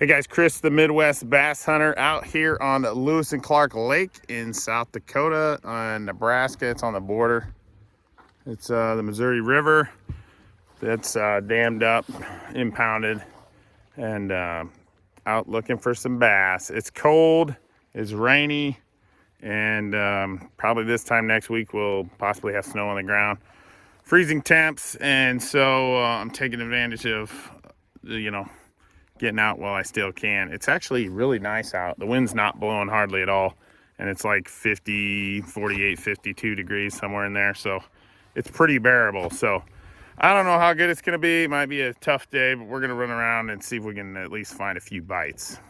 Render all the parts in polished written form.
Hey guys, Chris the Midwest Bass Hunter out here on Lewis and Clark Lake in South Dakota and Nebraska. It's on the border. It's the Missouri River that's dammed up, impounded, and out looking for some bass. It's cold, it's rainy, and probably this time next week we'll possibly have snow on the ground. Freezing temps, and so I'm taking advantage of, getting out while I still can. It's actually really nice out. The wind's not blowing hardly at all, and it's like 50, 48, 52 degrees, somewhere in there, so it's pretty bearable. So I don't know how good it's gonna be. It might be a tough day, but we're gonna run around and see if we can at least find a few bites.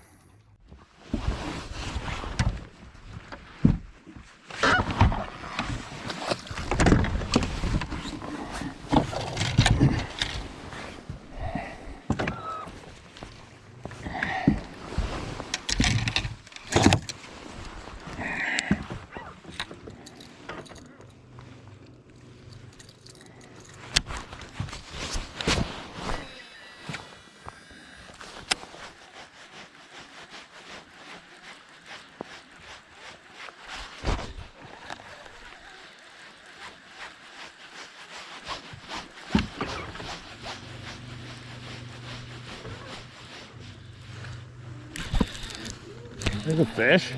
There's a fish.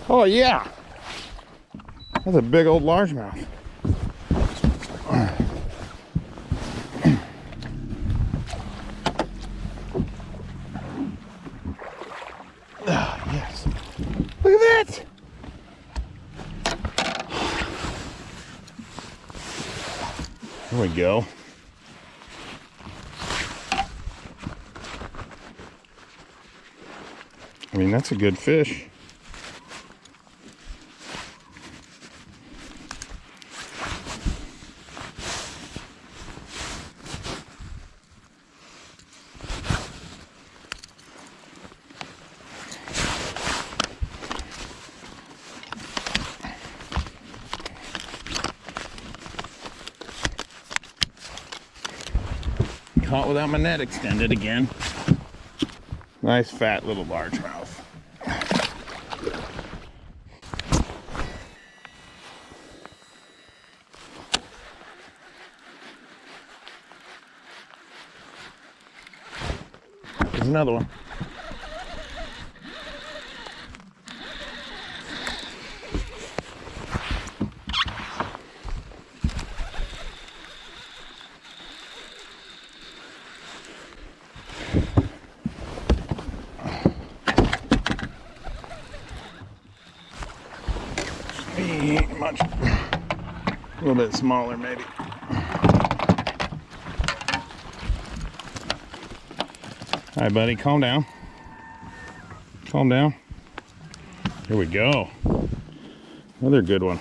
Oh yeah, that's a big old largemouth. Ah, yes. Look at that. There we go. I mean, that's a good fish. Caught without my net extended again. Nice fat little largemouth. There's another one. Ain't much. A little bit smaller, maybe. All right, buddy, calm down. Calm down. Here we go. Another good one.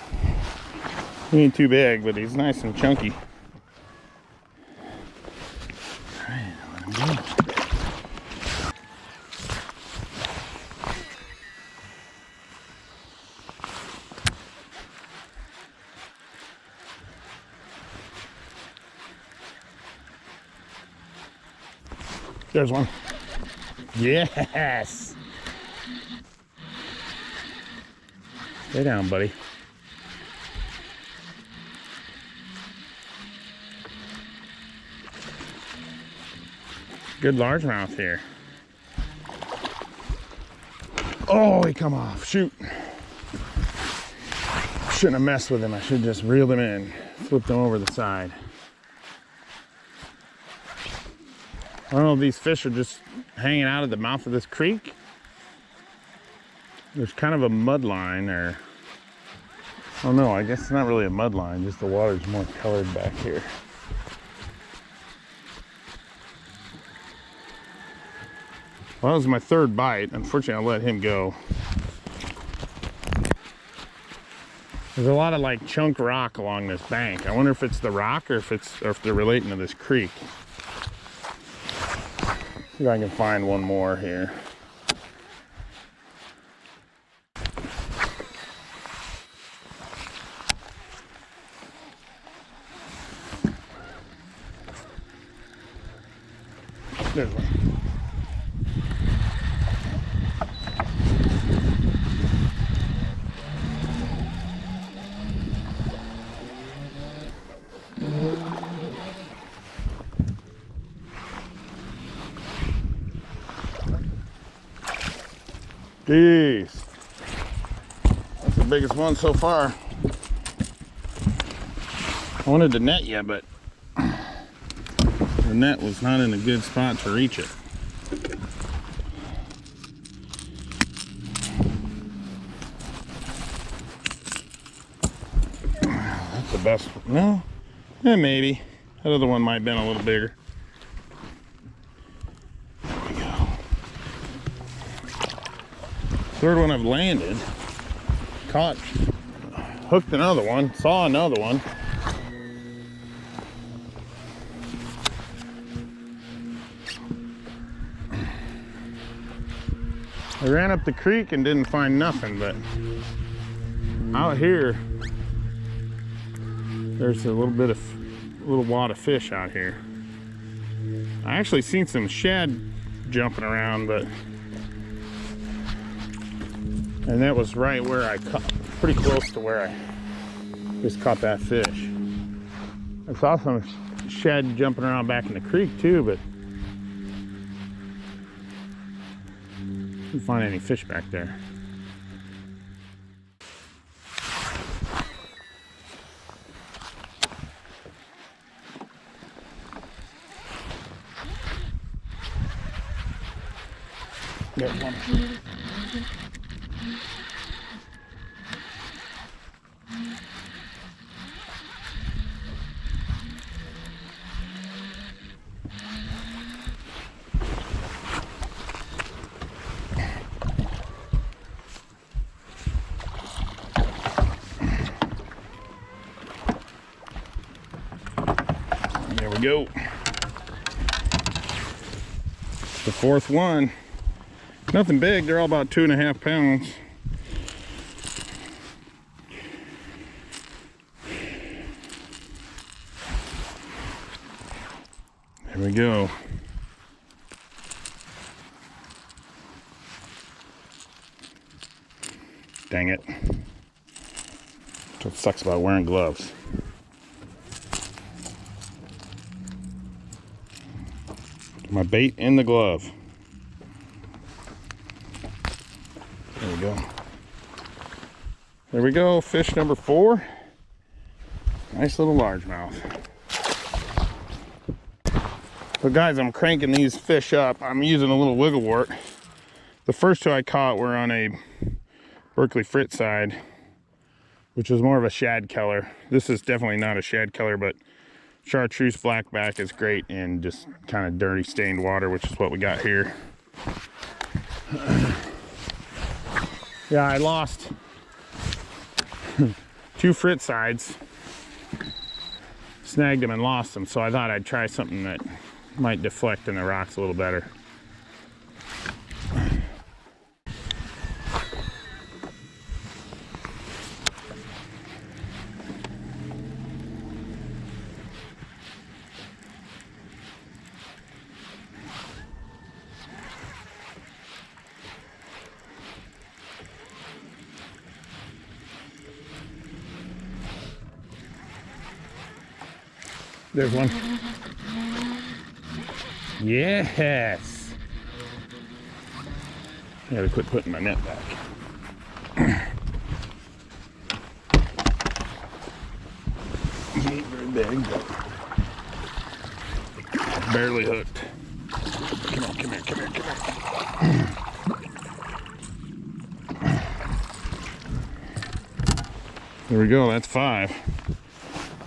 He ain't too big, but he's nice and chunky. All right, let him go. There's one. Yes. Stay down, buddy. Good largemouth here. Oh, he come off. Shoot. Shouldn't have messed with him. I should have just reeled him in. Flipped him over the side. I don't know if these fish are just hanging out at the mouth of this creek. There's kind of a mud line, or I don't know, I guess it's not really a mud line, just the water's more colored back here. Well, that was my third bite. Unfortunately, I'll let him go. There's a lot of like chunk rock along this bank. I wonder if it's the rock or if they're relating to this creek. See if I can find one more here. There's one. Jeez. That's the biggest one so far. I wanted to net you, but the net was not in a good spot to reach it. That's the best. No, maybe. That other one might have been a little bigger. There we go. Third one I've landed. Caught, hooked another one, saw another one. I ran up the creek and didn't find nothing, but out here, there's a little wad of fish out here. I actually seen some shad jumping around, and that was right where I caught, pretty close to where I just caught that fish. I saw some shad jumping around back in the creek too, but didn't find any fish back there. Got one. There we go. The fourth one. Nothing big, they're all about 2.5 pounds. There we go. Dang it. That's what sucks about wearing gloves. My bait in the glove. There we go. There we go, fish number 4. Nice little largemouth. So guys, I'm cranking these fish up. I'm using a little wiggle wart. The first 2 I caught were on a Berkeley Fritz side, which was more of a shad color. This is definitely not a shad color, but chartreuse blackback is great in just kind of dirty stained water, which is what we got here. Yeah, I lost 2 Fritz sides, snagged them and lost them, so I thought I'd try something that might deflect in the rocks a little better. There's one. Yes. I gotta quit putting my net back. He ain't very big, but barely hooked. Come on, come here, come here, come here. There we go, that's 5.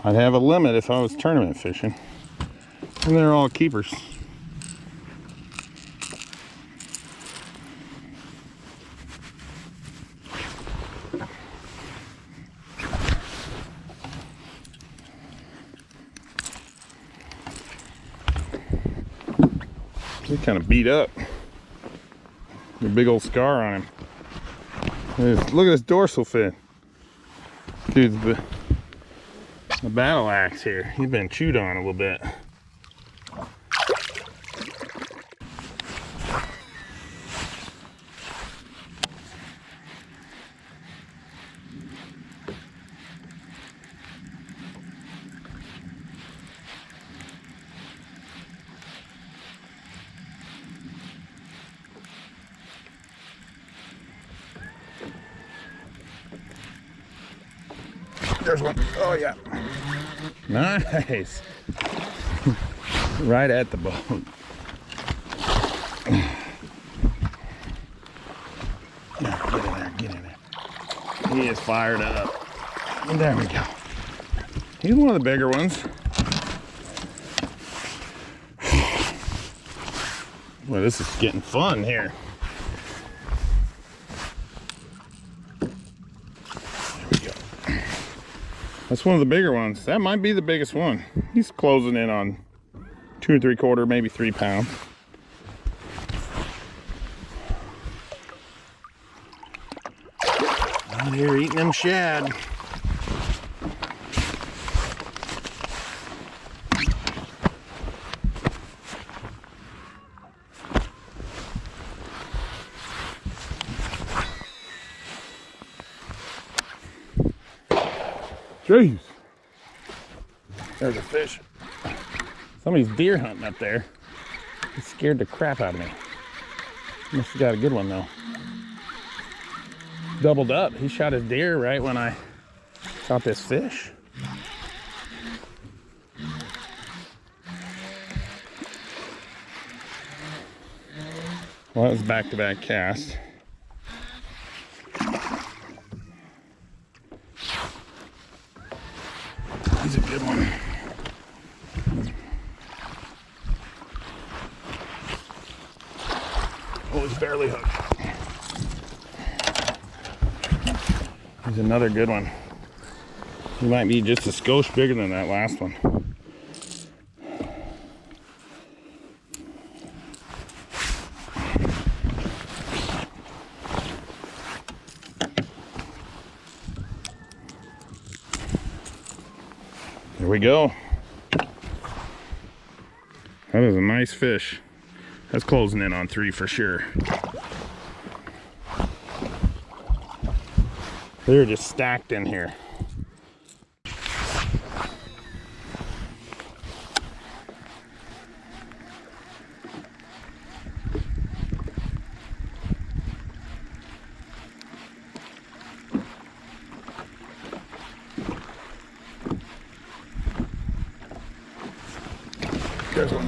I'd have a limit if I was tournament fishing. And they're all keepers. They're kind of beat up. A big old scar on him. Look at this dorsal fin. Dude's the battle axe here. He's been chewed on a little bit. There's one. Oh yeah. Nice. Right at the boat. Get in there. He is fired up. And there we go. He's one of the bigger ones. Well, this is getting fun here. There we go. That's one of the bigger ones. That might be the biggest one. He's closing in on 2 3/4, maybe 3 pounds. Out here eating them shad. Jeez. There's a fish. Somebody's deer hunting up there. He scared the crap out of me. Must have got a good one though. Doubled up. He shot his deer right when I caught this fish. Well, that was back-to-back cast. He's a good one. Oh, he's barely hooked. He's another good one. He might be just a skosh bigger than that last one. There we go. That is a nice fish. That's closing in on 3 for sure. They're just stacked in here. There's one.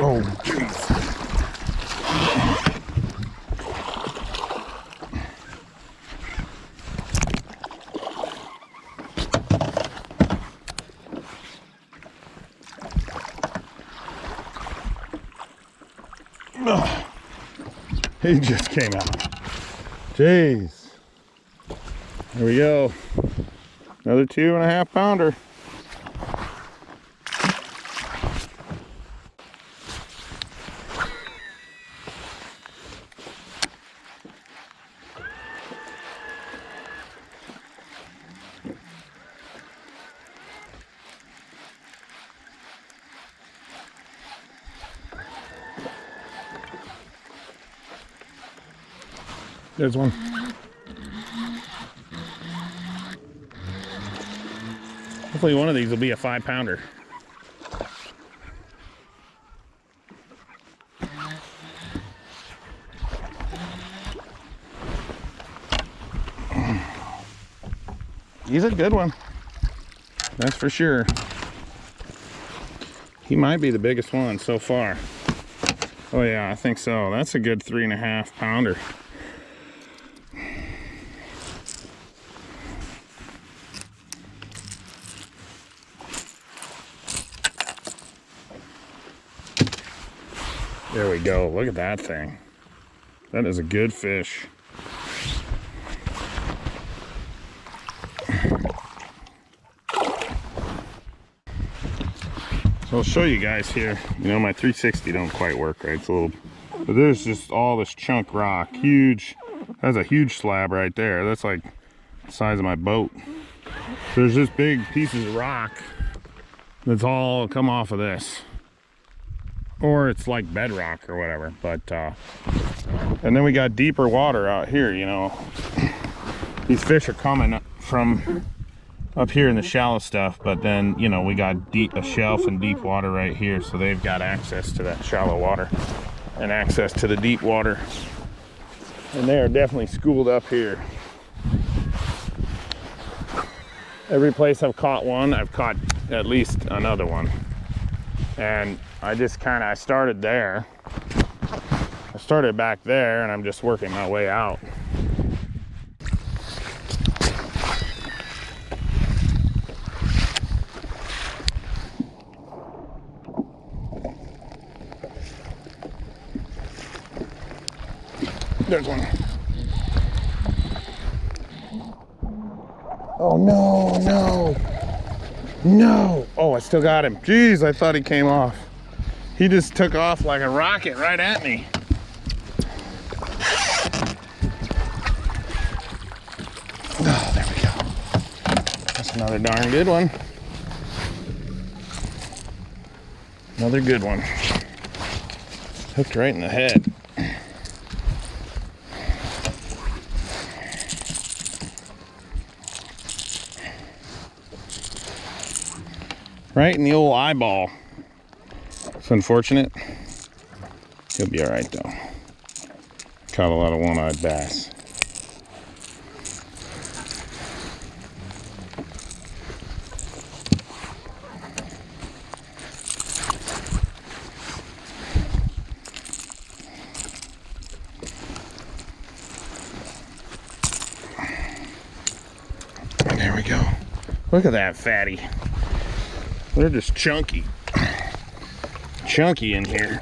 Oh, jeez. Oh, he just came out. Jeez. There we go. Another 2.5 pounder. There's one. Hopefully one of these will be a 5 pounder. He's a good one. That's for sure. He might be the biggest one so far. Oh yeah, I think so. That's a good 3.5 pounder. There we go. Look at that thing. That is a good fish. So I'll show you guys here. You know, my 360 don't quite work right. It's a little, but there's just all this chunk rock. Huge. That's a huge slab right there. That's like the size of my boat. There's just big pieces of rock that's all come off of this. Or it's like bedrock or whatever, but and then we got deeper water out here. You know, these fish are coming from up here in the shallow stuff, but then, you know, we got a shelf and deep water right here, so they've got access to that shallow water and access to the deep water, and they are definitely schooled up here. Every place I've caught one, I've caught at least another one. And I just I started there. I started back there and I'm just working my way out. There's one. Oh no, no, no. Oh, I still got him. Jeez, I thought he came off. He just took off like a rocket right at me. Oh, there we go. That's another darn good one. Another good one. Hooked right in the head. Right in the old eyeball. It's unfortunate. He'll be all right though. Caught a lot of one-eyed bass. There we go. Look at that fatty. They're just chunky. Chunky in here.